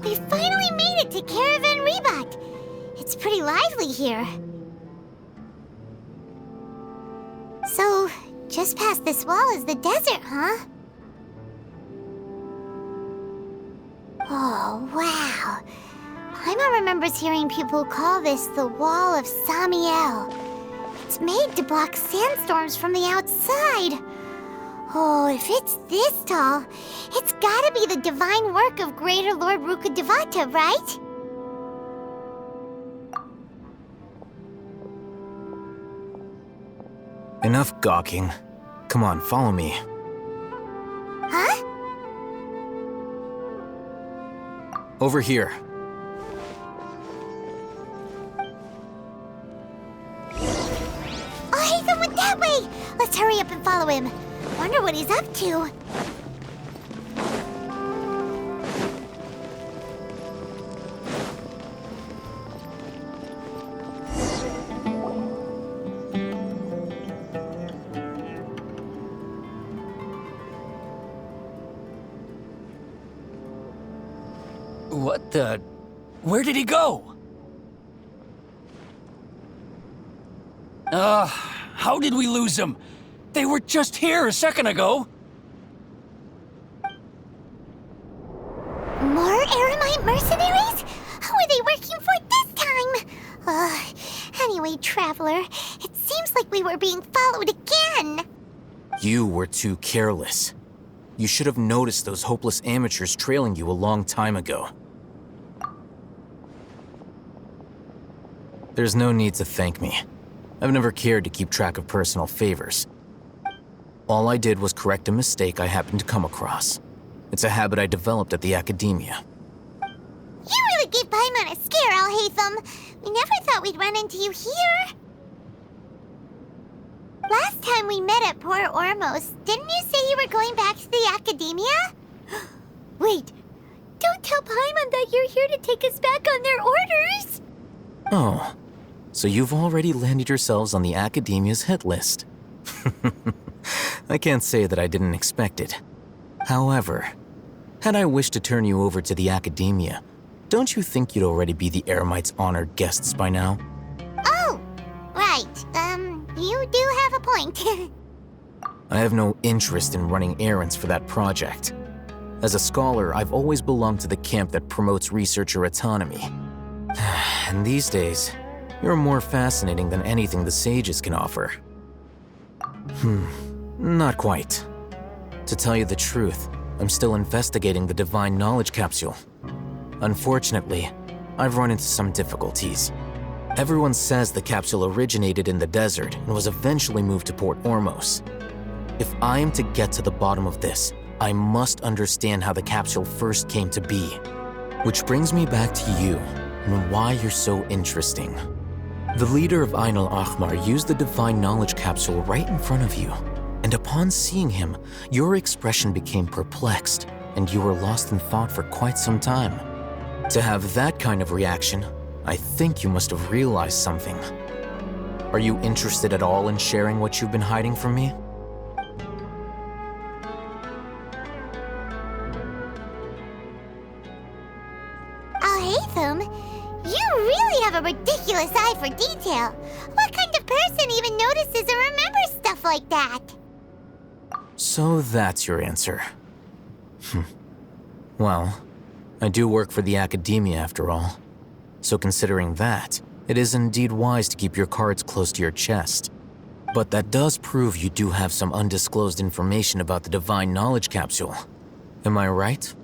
We finally made it to Caravan Rebat. It's pretty lively here. So, just past this wall is the desert, huh? Oh, wow. Paimon remembers hearing people call this the Wall of Samiel. It's made to block sandstorms from the outside. Oh, if it's this tall, it's gotta be the divine work of Greater Lord Rukkhadevata, right? Enough gawking. Come on, follow me. Huh? Over here. Oh, Haytham went that way! Let's hurry up and follow him. Wonder what he's up to. What the... Where did he go? How did we lose him? They were just here a second ago. More Eremite mercenaries? Who are they working for this time? Anyway, Traveler, it seems like we were being followed again. You were too careless. You should have noticed those hopeless amateurs trailing you a long time ago. There's no need to thank me. I've never cared to keep track of personal favors. All I did was correct a mistake I happened to come across. It's a habit I developed at the academia. You really gave Paimon a scare, Alhaitham. We never thought we'd run into you here. Last time we met at Port Ormos, didn't you say you were going back to the academia? Wait, don't tell Paimon that you're here to take us back on their orders. Oh, so you've already landed yourselves on the academia's hit list. I can't say that I didn't expect it. However, had I wished to turn you over to the academia, don't you think you'd already be the Eremites' honored guests by now? Oh, right. You do have a point. I have no interest in running errands for that project. As a scholar, I've always belonged to the camp that promotes researcher autonomy. And these days, you're more fascinating than anything the sages can offer. Not quite. To tell you the truth, I'm still investigating the Divine Knowledge Capsule. Unfortunately, I've run into some difficulties. Everyone says the capsule originated in the desert and was eventually moved to Port Ormos. If I am to get to the bottom of this, I must understand how the capsule first came to be. Which brings me back to you and why you're so interesting. The leader of Ain al-Ahmar used the Divine Knowledge Capsule right in front of you, and upon seeing him, your expression became perplexed, and you were lost in thought for quite some time. To have that kind of reaction, I think you must have realized something. Are you interested at all in sharing what you've been hiding from me? Alhaitham, you really have a ridiculous eye for detail. What kind of person even notices and remembers stuff like that? So that's your answer. Well, I do work for the academia after all. So considering that, it is indeed wise to keep your cards close to your chest. But that does prove you do have some undisclosed information about the Divine Knowledge Capsule. Am I right?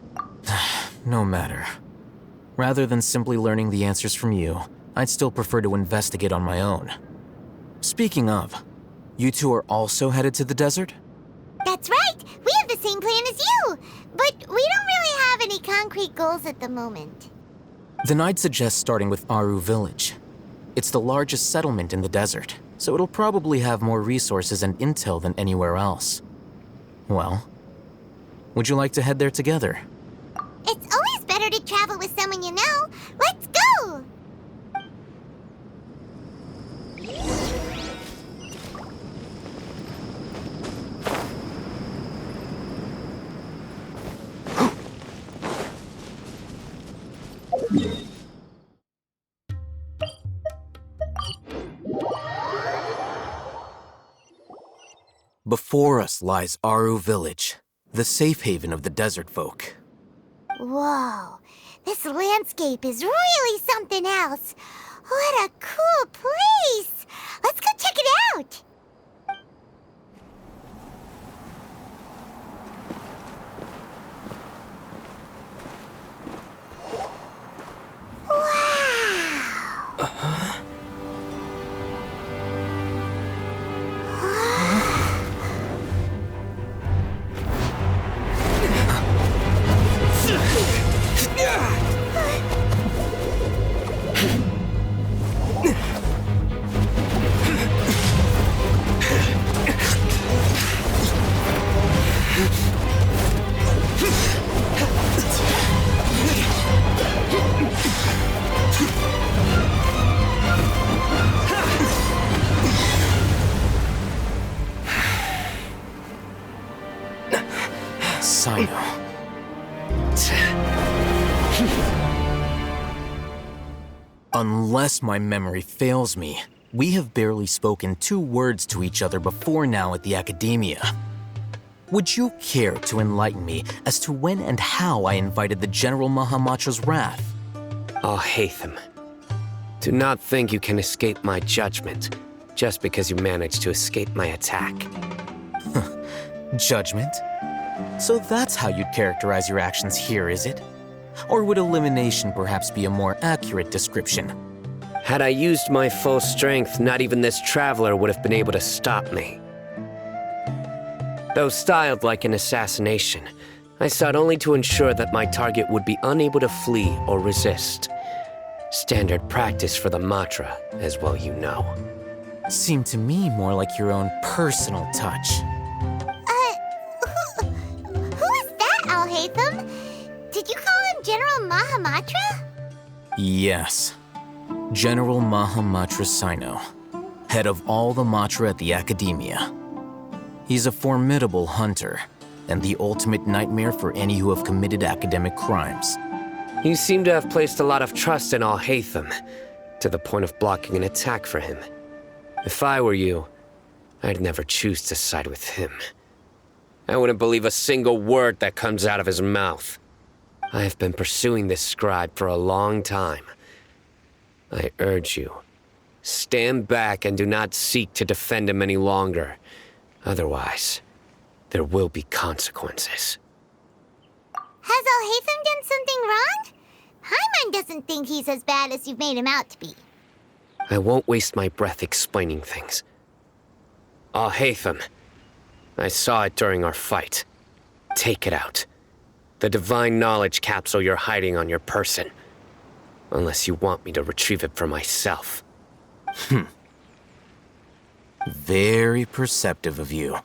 No matter. Rather than simply learning the answers from you, I'd still prefer to investigate on my own. Speaking of, you two are also headed to the desert? That's right! We have the same plan as you! But we don't really have any concrete goals at the moment. Then I'd suggest starting with Aru Village. It's the largest settlement in the desert, so it'll probably have more resources and intel than anywhere else. Well, would you like to head there together? It's always better to travel with someone you know. Let's go! Before us lies Aru Village, the safe haven of the desert folk. Whoa, this landscape is really something else. What a cool place! Let's go check it out! Wow! Cyno. Unless my memory fails me, we have barely spoken 2 words to each other before now at the Academia. Would you care to enlighten me as to when and how I invited the General Mahamatra's wrath? Al-Haytham, do not think you can escape my judgment just because you managed to escape my attack. Judgment? So that's how you'd characterize your actions here, is it? Or would elimination perhaps be a more accurate description? Had I used my full strength, not even this traveler would have been able to stop me. Though styled like an assassination, I sought only to ensure that my target would be unable to flee or resist. Standard practice for the Matra, as well you know. Seemed to me more like your own personal touch. Who is that, Al-Haytham? Did you call him General Mahamatra? Yes. General Mahamatra Cyno, head of all the Matra at the Academia. He's a formidable hunter, and the ultimate nightmare for any who have committed academic crimes. You seem to have placed a lot of trust in Al-Haytham, to the point of blocking an attack for him. If I were you, I'd never choose to side with him. I wouldn't believe a single word that comes out of his mouth. I have been pursuing this scribe for a long time. I urge you, stand back and do not seek to defend him any longer. Otherwise, there will be consequences. Has Al-Haytham done something wrong? Paimon doesn't think he's as bad as you've made him out to be. I won't waste my breath explaining things. Al-Haytham, I saw it during our fight. Take it out. The divine knowledge capsule you're hiding on your person. Unless you want me to retrieve it for myself. Very perceptive of you.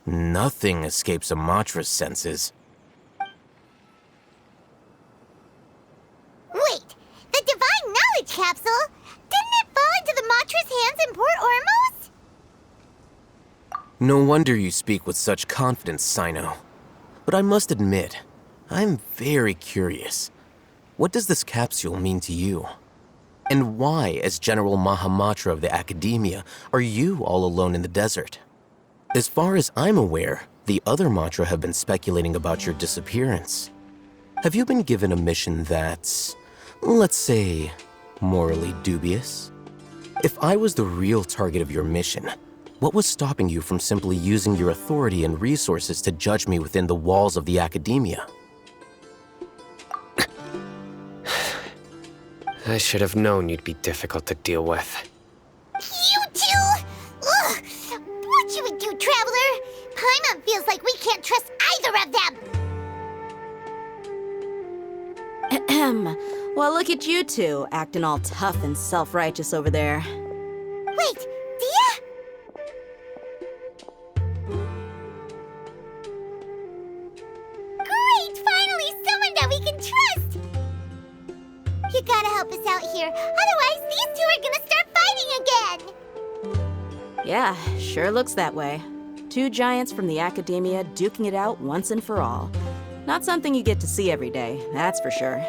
Nothing escapes a Matra's senses. Wait, the divine knowledge capsule? Didn't it fall into the Matra's hands in Port Ormos? No wonder you speak with such confidence, Cyno. But I must admit, I'm very curious. What does this capsule mean to you? And why, as General Mahamatra of the Academia, are you all alone in the desert? As far as I'm aware, the other Matra have been speculating about your disappearance. Have you been given a mission that's, let's say, morally dubious? If I was the real target of your mission, what was stopping you from simply using your authority and resources to judge me within the walls of the Academia? I should have known you'd be difficult to deal with. You two? Ugh! What you would do, Traveler? Paimon feels like we can't trust either of them! Ahem. Well, look at you two, acting all tough and self-righteous over there. Wait, Dia? Great! Finally someone that we can trust! You gotta help us out here, otherwise these two are gonna start fighting again! Yeah, sure looks that way. 2 giants from the Academia duking it out once and for all. Not something you get to see every day, that's for sure.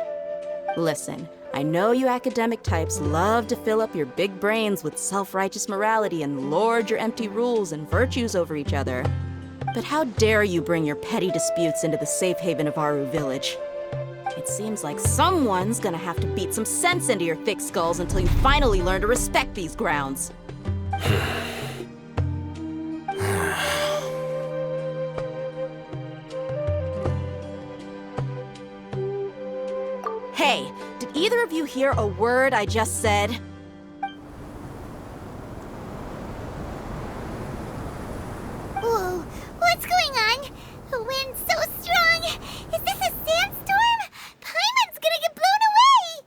Listen, I know you academic types love to fill up your big brains with self-righteous morality and lord your empty rules and virtues over each other. But how dare you bring your petty disputes into the safe haven of Aru Village? It seems like someone's gonna have to beat some sense into your thick skulls until you finally learn to respect these grounds. Hey, did either of you hear a word I just said? Whoa, what's going on? The wind's so strong. Is this a sandstorm? Paimon's gonna get blown away.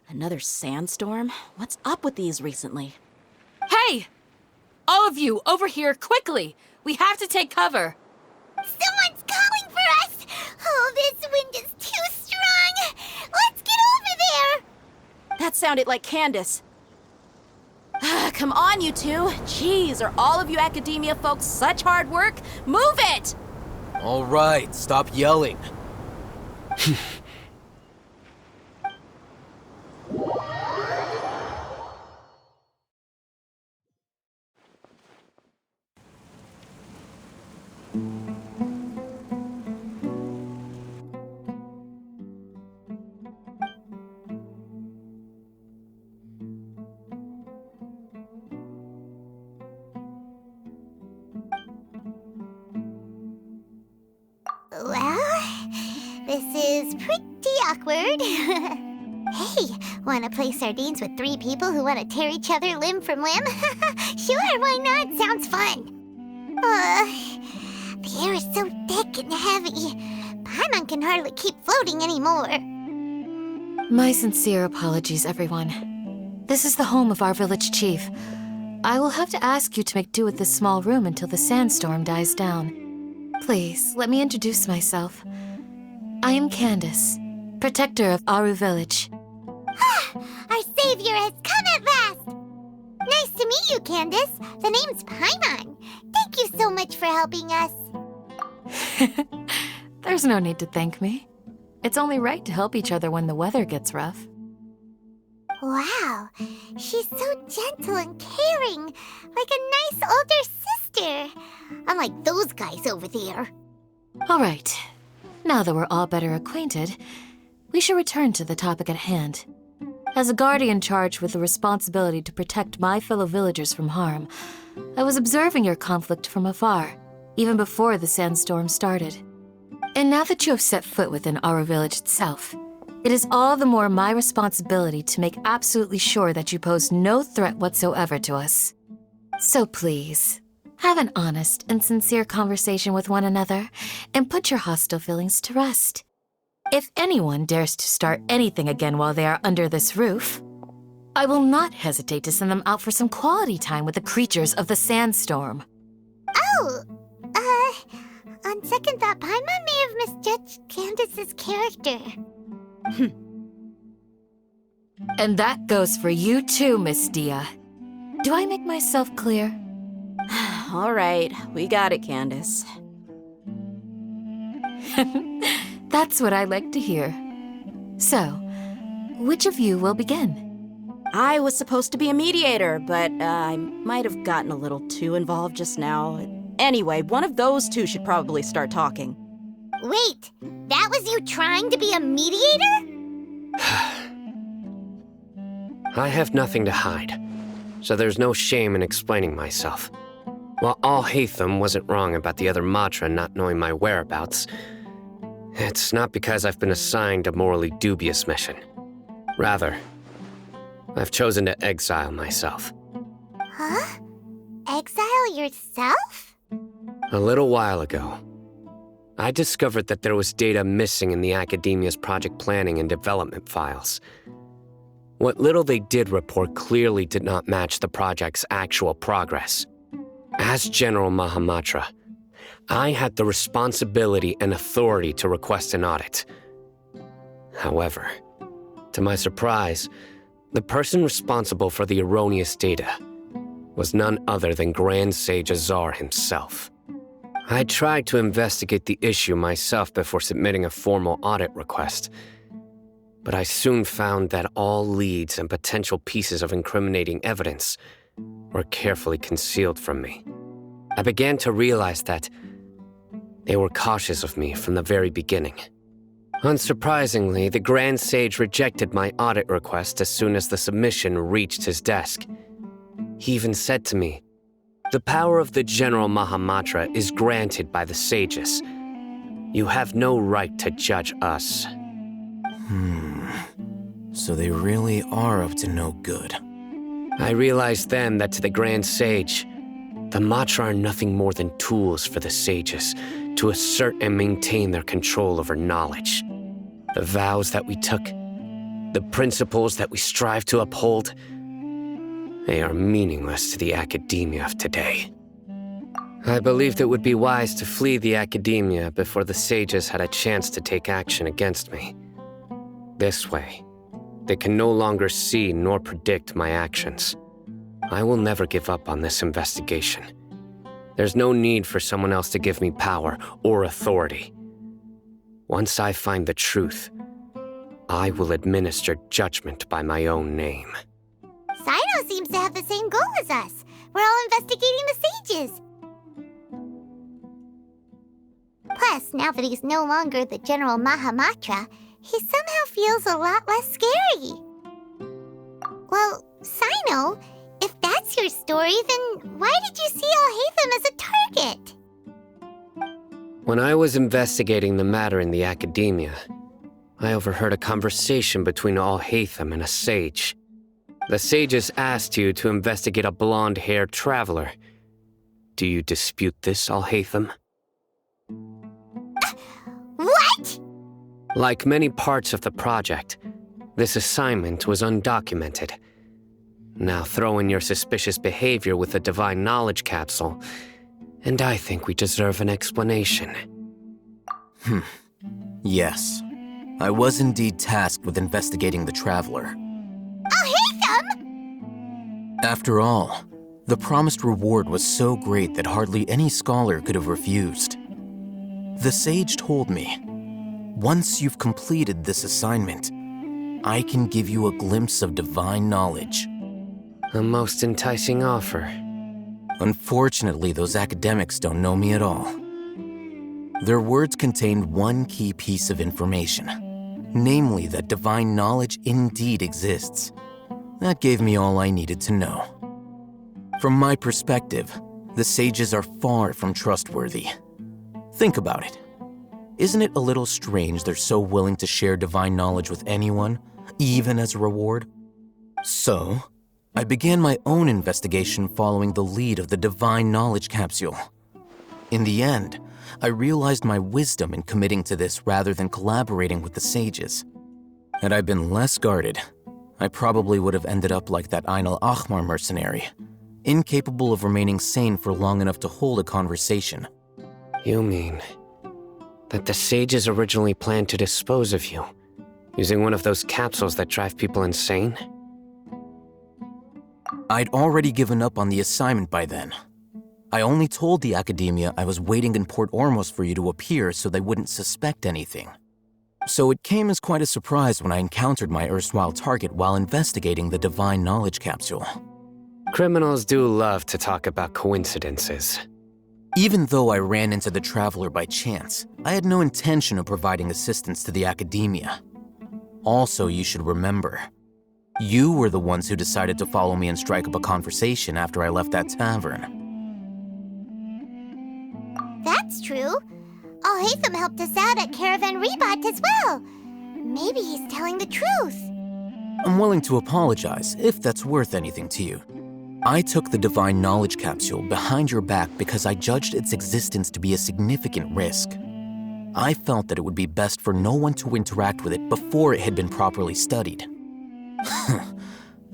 Another sandstorm? What's up with these recently? Hey! All of you, over here, quickly! We have to take cover! Someone's calling for us. Oh, this wind is too strong. Let's get over there. That sounded like Candace. Come on, you two. Jeez, are all of you academia folks such hard work? Move it! All right, stop yelling. Well, this is pretty awkward. Hey, wanna play sardines with 3 people who wanna tear each other limb from limb? Sure, why not? Sounds fun. The air is so thick and heavy. Paimon can hardly keep floating anymore. My sincere apologies, everyone. This is the home of our village chief. I will have to ask you to make do with this small room until the sandstorm dies down. Please, let me introduce myself. I am Candace, protector of Aru Village. Our savior has come at last! Nice to meet you, Candace. The name's Paimon. Thank you so much for helping us. There's no need to thank me. It's only right to help each other when the weather gets rough. Wow, she's so gentle and caring, like a nice older sister. Unlike those guys over there. All right, now that we're all better acquainted, we should return to the topic at hand. As a guardian charged with the responsibility to protect my fellow villagers from harm, I was observing your conflict from afar, even before the sandstorm started. And now that you have set foot within our village itself, it is all the more my responsibility to make absolutely sure that you pose no threat whatsoever to us. So please, have an honest and sincere conversation with one another and put your hostile feelings to rest. If anyone dares to start anything again while they are under this roof, I will not hesitate to send them out for some quality time with the creatures of the sandstorm. Oh, on second thought, Paimon may have misjudged Candace's character. And that goes for you too, Miss Dia. Do I make myself clear? All right, we got it, Candace. That's what I like to hear. So, which of you will begin? I was supposed to be a mediator, but I might have gotten a little too involved just now. Anyway, one of those two should probably start talking. Wait, that was you trying to be a mediator? I have nothing to hide, so there's no shame in explaining myself. While Alhaitham wasn't wrong about the other Matra not knowing my whereabouts, it's not because I've been assigned a morally dubious mission. Rather, I've chosen to exile myself. Huh? Exile yourself? A little while ago, I discovered that there was data missing in the Academia's project planning and development files. What little they did report clearly did not match the project's actual progress. As General Mahamatra, I had the responsibility and authority to request an audit. However, to my surprise, the person responsible for the erroneous data was none other than Grand Sage Azar himself. I tried to investigate the issue myself before submitting a formal audit request, But I soon found that all leads and potential pieces of incriminating evidence were carefully concealed from me. I began to realize that they were cautious of me from the very beginning. Unsurprisingly, the Grand Sage rejected my audit request as soon as the submission reached his desk. He even said to me, "The power of the General Mahamatra is granted by the sages. You have no right to judge us." So they really are up to no good. I realized then that to the Grand Sage, the Matra are nothing more than tools for the sages to assert and maintain their control over knowledge. The vows that we took, the principles that we strive to uphold, they are meaningless to the academia of today. I believed it would be wise to flee the academia before the sages had a chance to take action against me. This way, they can no longer see nor predict my actions. I will never give up on this investigation. There's no need for someone else to give me power or authority. Once I find the truth, I will administer judgment by my own name. Cyno seems to have the same goal as us. We're all investigating the sages. Plus, now that he's no longer the General Mahamatra, he somehow feels a lot less scary. Well, Cyno, if that's your story, then why did you see Alhaitham as a target? When I was investigating the matter in the academia, I overheard a conversation between Alhaitham and a sage. The sages asked you to investigate a blonde-haired traveler. Do you dispute this, Alhaitham? What? Like many parts of the project, this assignment was undocumented. Now throw in your suspicious behavior with the Divine Knowledge Capsule, and I think we deserve an explanation. Yes. I was indeed tasked with investigating the Traveler. Alhaitham! After all, the promised reward was so great that hardly any scholar could have refused. The sage told me, once you've completed this assignment, I can give you a glimpse of divine knowledge. A most enticing offer. Unfortunately, those academics don't know me at all. Their words contained one key piece of information, namely that divine knowledge indeed exists. That gave me all I needed to know. From my perspective, the sages are far from trustworthy. Think about it. Isn't it a little strange they're so willing to share divine knowledge with anyone, even as a reward? So, I began my own investigation following the lead of the Divine Knowledge Capsule. In the end, I realized my wisdom in committing to this rather than collaborating with the sages. Had I been less guarded, I probably would have ended up like that Ain al-Ahmar mercenary, incapable of remaining sane for long enough to hold a conversation. You mean that the sages originally planned to dispose of you, using one of those capsules that drive people insane? I'd already given up on the assignment by then. I only told the academia I was waiting in Port Ormos for you to appear so they wouldn't suspect anything. So it came as quite a surprise when I encountered my erstwhile target while investigating the Divine Knowledge Capsule. Criminals do love to talk about coincidences. Even though I ran into the Traveler by chance, I had no intention of providing assistance to the academia. Also, you should remember, you were the ones who decided to follow me and strike up a conversation after I left that tavern. That's true. Alhaitham helped us out at Caravan Rebat as well. Maybe he's telling the truth. I'm willing to apologize if that's worth anything to you. I took the Divine Knowledge Capsule behind your back because I judged its existence to be a significant risk. I felt that it would be best for no one to interact with it before it had been properly studied.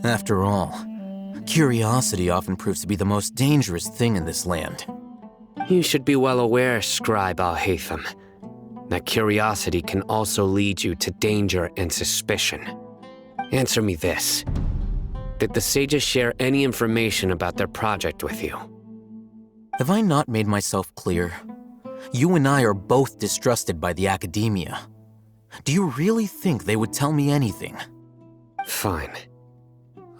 After all, curiosity often proves to be the most dangerous thing in this land. You should be well aware, Scribe Alhaitham, that curiosity can also lead you to danger and suspicion. Answer me this. Did the sages share any information about their project with you? Have I not made myself clear? You and I are both distrusted by the academia. Do you really think they would tell me anything? Fine.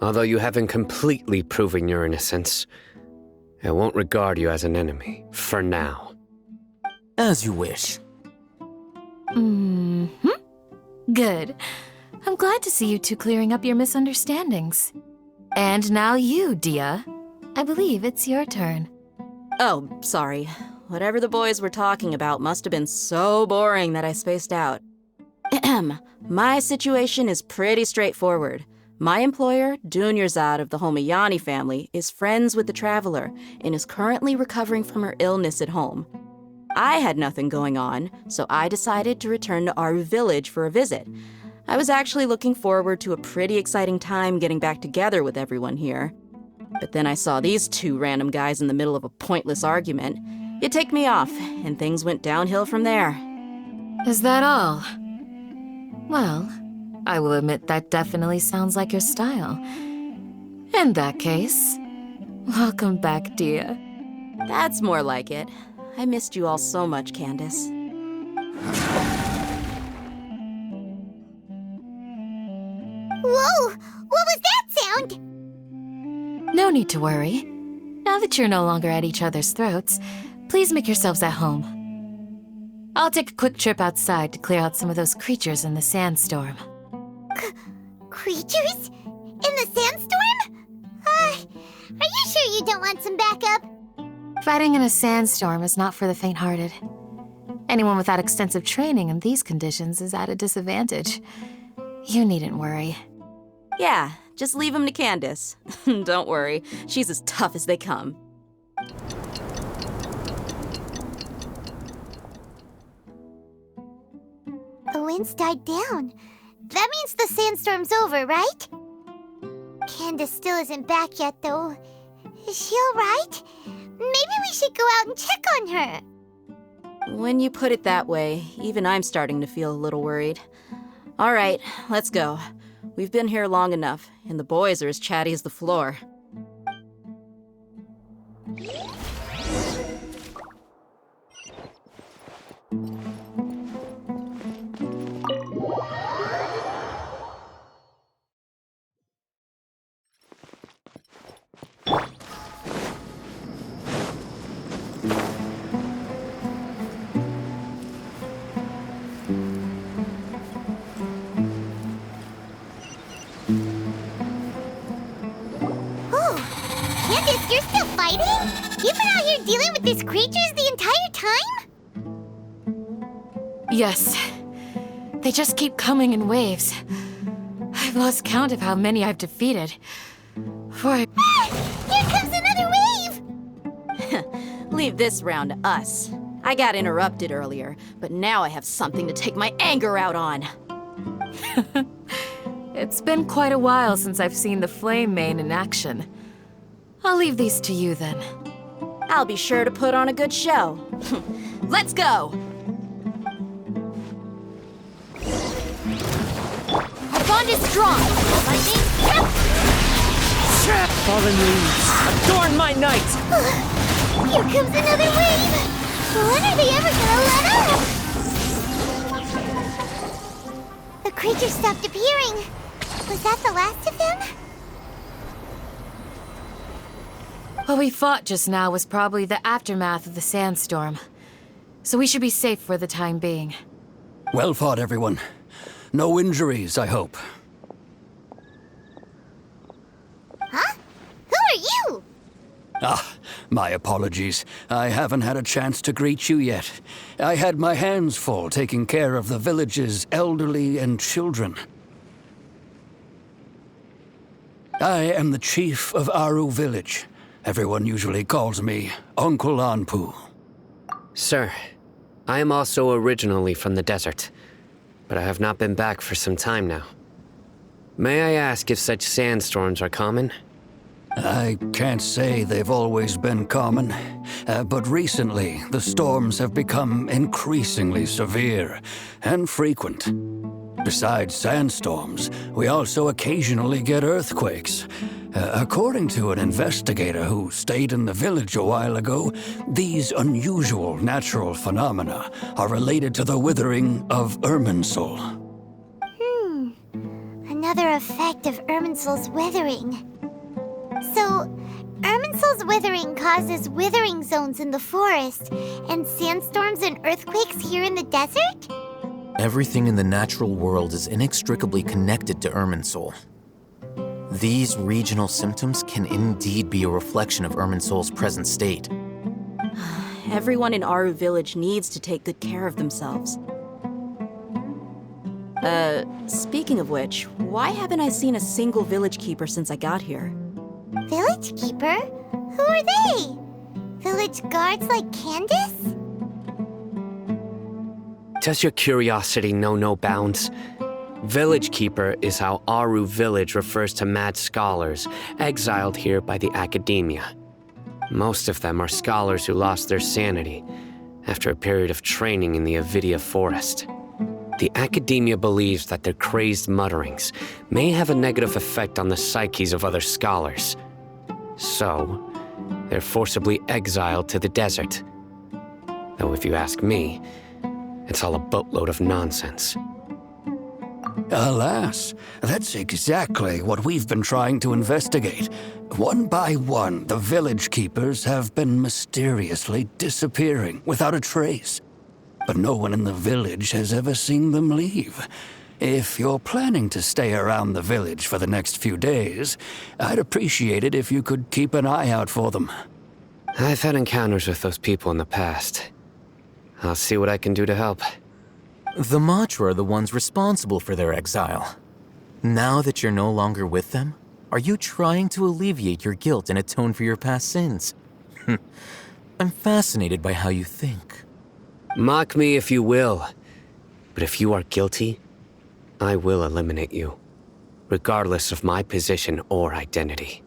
Although you haven't completely proven your innocence, I won't regard you as an enemy, for now. As you wish. Good. I'm glad to see you two clearing up your misunderstandings. And now you, Dia. I believe it's your turn. Oh, sorry. Whatever the boys were talking about must have been so boring that I spaced out. My situation is pretty straightforward. My employer, Dunyarzad of the Homayani family, is friends with the Traveler and is currently recovering from her illness at home. I had nothing going on, so I decided to return to Aru village for a visit. I was actually looking forward to a pretty exciting time getting back together with everyone here. But then I saw these two random guys in the middle of a pointless argument. It ticked me off, and things went downhill from there. Is that all? Well, I will admit that definitely sounds like your style. In that case, welcome back, Dia. That's more like it. I missed you all so much, Candace. Whoa! What was that sound? No need to worry. Now that you're no longer at each other's throats, please make yourselves at home. I'll take a quick trip outside to clear out some of those creatures in the sandstorm. Creatures? In the sandstorm? Are you sure you don't want some backup? Fighting in a sandstorm is not for the faint-hearted. Anyone without extensive training in these conditions is at a disadvantage. You needn't worry. Yeah, just leave him to Candace. Don't worry, she's as tough as they come. The wind's died down. That means the sandstorm's over, right? Candace still isn't back yet, though. Is she alright? Maybe we should go out and check on her. When you put it that way, even I'm starting to feel a little worried. All right, let's go. We've been here long enough, and the boys are as chatty as the floor. Candace, you're still fighting? You've been out here dealing with these creatures the entire time? Yes. They just keep coming in waves. I've lost count of how many I've defeated. Here comes another wave! Leave this round to us. I got interrupted earlier, but now I have something to take my anger out on. It's been quite a while since I've seen the Flame Mane in action. I'll leave these to you then. I'll be sure to put on a good show. Let's go! Our bond is strong. Lightning, Fallen leaves, adorn my night! Here comes another wave! When are they ever gonna let up? The creatures stopped appearing. Was that the last of them? What we fought just now was probably the aftermath of the sandstorm. So we should be safe for the time being. Well fought, everyone. No injuries, I hope. Huh? Who are you? Ah, my apologies. I haven't had a chance to greet you yet. I had my hands full taking care of the village's elderly and children. I am the chief of Aru village. Everyone usually calls me Uncle Anpu. Sir, I am also originally from the desert, but I have not been back for some time now. May I ask if such sandstorms are common? I can't say they've always been common, but recently the storms have become increasingly severe and frequent. Besides sandstorms, we also occasionally get earthquakes. According to an investigator who stayed in the village a while ago, these unusual natural phenomena are related to the withering of Irminsul. Another effect of Irminsul's withering. So, Irminsul's withering causes withering zones in the forest, and sandstorms and earthquakes here in the desert? Everything in the natural world is inextricably connected to Irminsul. These regional symptoms can indeed be a reflection of Irminsul's present state. Everyone in Aru Village needs to take good care of themselves. Speaking of which, why haven't I seen a single village keeper since I got here? Village keeper? Who are they? Village guards like Candace? Does your curiosity know no bounds? Village Keeper is how Aru Village refers to mad scholars exiled here by the Academia. Most of them are scholars who lost their sanity after a period of training in the Avidia Forest. The Academia believes that their crazed mutterings may have a negative effect on the psyches of other scholars. So, they're forcibly exiled to the desert. Though if you ask me, it's all a boatload of nonsense. Alas, that's exactly what we've been trying to investigate. One by one, the village keepers have been mysteriously disappearing without a trace. But no one in the village has ever seen them leave. If you're planning to stay around the village for the next few days, I'd appreciate it if you could keep an eye out for them. I've had encounters with those people in the past. I'll see what I can do to help. The Matra are the ones responsible for their exile. Now that you're no longer with them, are you trying to alleviate your guilt and atone for your past sins? I'm fascinated by how you think. Mock me if you will, but if you are guilty, I will eliminate you, regardless of my position or identity.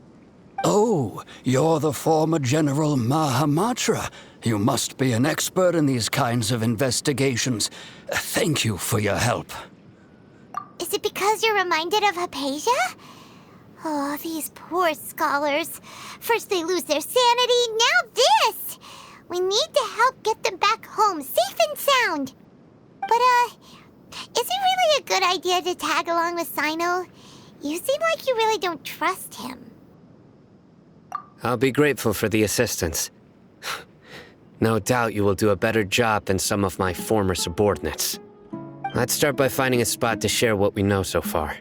Oh, you're the former General Mahamatra. You must be an expert in these kinds of investigations. Thank you for your help. Is it because you're reminded of Hypatia? Oh, these poor scholars. First they lose their sanity, now this! We need to help get them back home, safe and sound. But, is it really a good idea to tag along with Cyno? You seem like you really don't trust him. I'll be grateful for the assistance. No doubt you will do a better job than some of my former subordinates. Let's start by finding a spot to share what we know so far.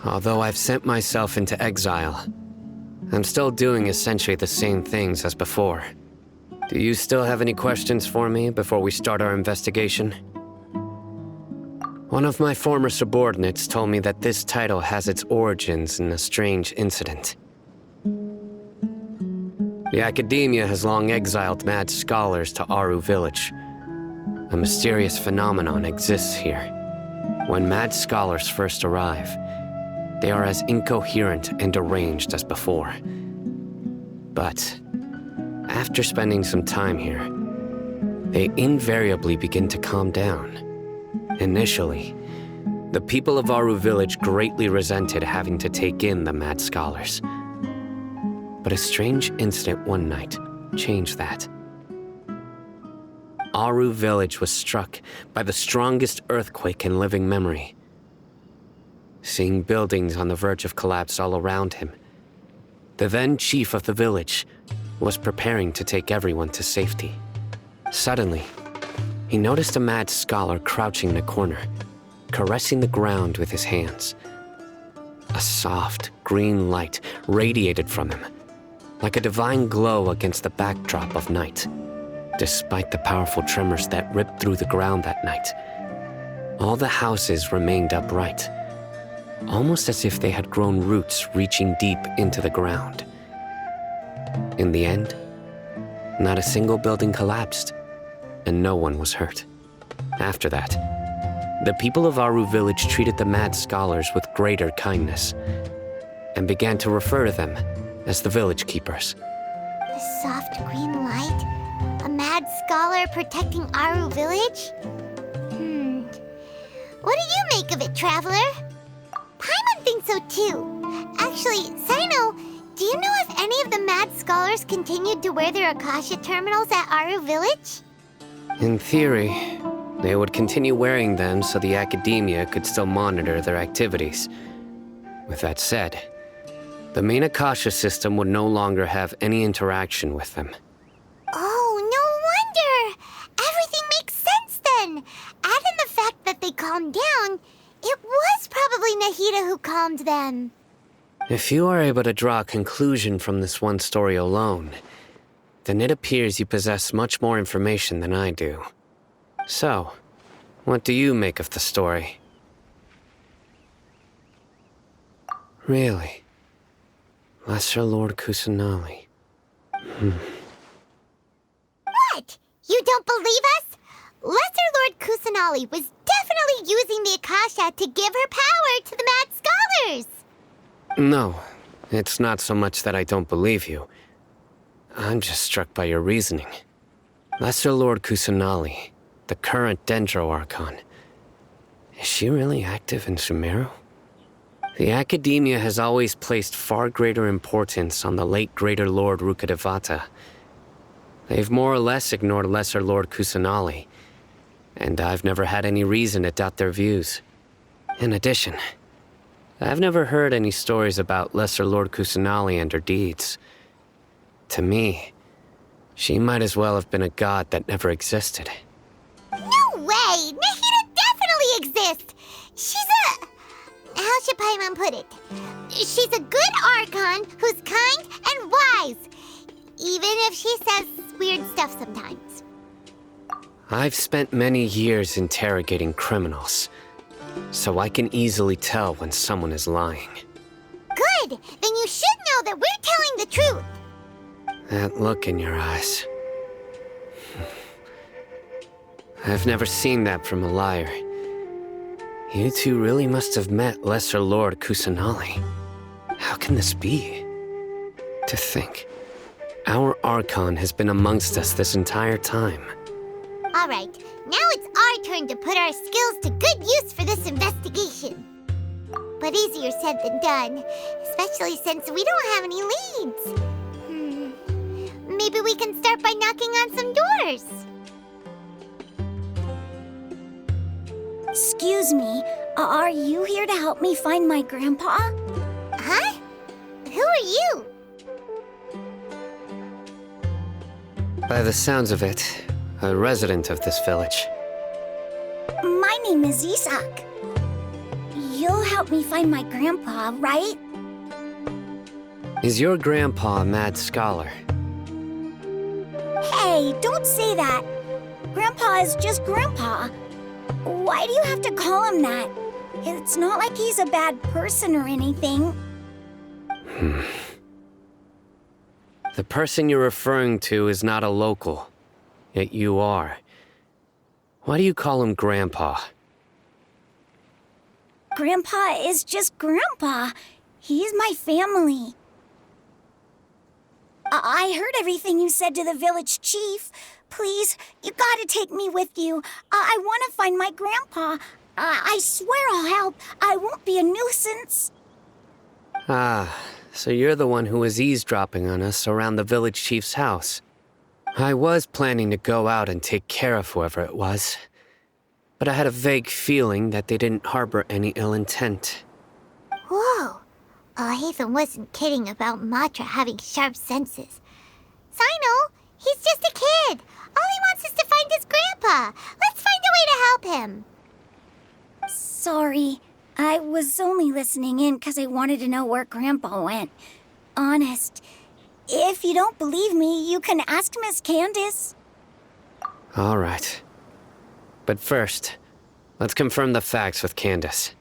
Although I've sent myself into exile, I'm still doing essentially the same things as before. Do you still have any questions for me before we start our investigation? One of my former subordinates told me that this title has its origins in a strange incident. The Academia has long exiled mad scholars to Aru Village. A mysterious phenomenon exists here. When mad scholars first arrive, they are as incoherent and deranged as before. But after spending some time here, they invariably begin to calm down. Initially, the people of Aru Village greatly resented having to take in the mad scholars. But a strange incident one night changed that. Aru Village was struck by the strongest earthquake in living memory. Seeing buildings on the verge of collapse all around him, the then chief of the village was preparing to take everyone to safety. Suddenly, he noticed a mad scholar crouching in a corner, caressing the ground with his hands. A soft, green light radiated from him, like a divine glow against the backdrop of night. Despite the powerful tremors that ripped through the ground that night, all the houses remained upright. almost as if they had grown roots reaching deep into the ground. In the end, not a single building collapsed, and no one was hurt. After that, the people of Aru village treated the mad scholars with greater kindness, and began to refer to them as the village keepers. The soft green light? A mad scholar protecting Aru village? What do you make of it, traveler? Paimon thinks so too. Actually, Cyno, do you know if any of the mad scholars continued to wear their Akasha terminals at Aru village? In theory, they would continue wearing them so the academia could still monitor their activities. With that said, the main Akasha system would no longer have any interaction with them. Oh, no wonder! Everything makes sense then! Add in the fact that they calmed down, it was probably Nahida who calmed them. If you are able to draw a conclusion from this one story alone, then it appears you possess much more information than I do. So, what do you make of the story? Really? Lesser Lord Kusanali. What? You don't believe us? Lesser Lord Kusanali was definitely using the Akasha to give her power to the mad scholars! No, it's not so much that I don't believe you. I'm just struck by your reasoning. Lesser Lord Kusanali, the current Dendro Archon, is she really active in Sumeru? The Academia has always placed far greater importance on the late Greater Lord Rukkhadevata. They've more or less ignored Lesser Lord Kusanali, and I've never had any reason to doubt their views. In addition, I've never heard any stories about Lesser Lord Kusanali and her deeds. To me, she might as well have been a god that never existed. No way! Nahida definitely exists! She's a... How should Paimon put it? She's a good Archon who's kind and wise, even if she says weird stuff sometimes. I've spent many years interrogating criminals, so I can easily tell when someone is lying. Good! Then you should know that we're telling the truth! That look in your eyes. I've never seen that from a liar. You two really must have met Lesser Lord Kusanali. How can this be? To think, our Archon has been amongst us this entire time. Alright, now it's our turn to put our skills to good use for this investigation. But easier said than done, especially since we don't have any leads. Maybe we can start by knocking on some doors. Excuse me, are you here to help me find my grandpa? Huh? Who are you? By the sounds of it, a resident of this village. My name is Isak. You'll help me find my grandpa, right? Is your grandpa a mad scholar? Hey, don't say that. Grandpa is just Grandpa. Why do you have to call him that? It's not like he's a bad person or anything. The person you're referring to is not a local, yet you are. Why do you call him Grandpa? Grandpa is just Grandpa. He's my family. I heard everything you said to the village chief. Please, you gotta take me with you. I want to find my grandpa. I swear I'll help. I won't be a nuisance. Ah, so you're the one who was eavesdropping on us around the village chief's house. I was planning to go out and take care of whoever it was, but I had a vague feeling that they didn't harbor any ill intent. Whoa. Ethan wasn't kidding about Matra having sharp senses. Cyno, he's just a kid. All he wants is to find his grandpa. Let's find a way to help him. Sorry. I was only listening in because I wanted to know where Grandpa went. Honest. If you don't believe me, you can ask Miss Candace. All right. But first, let's confirm the facts with Candace.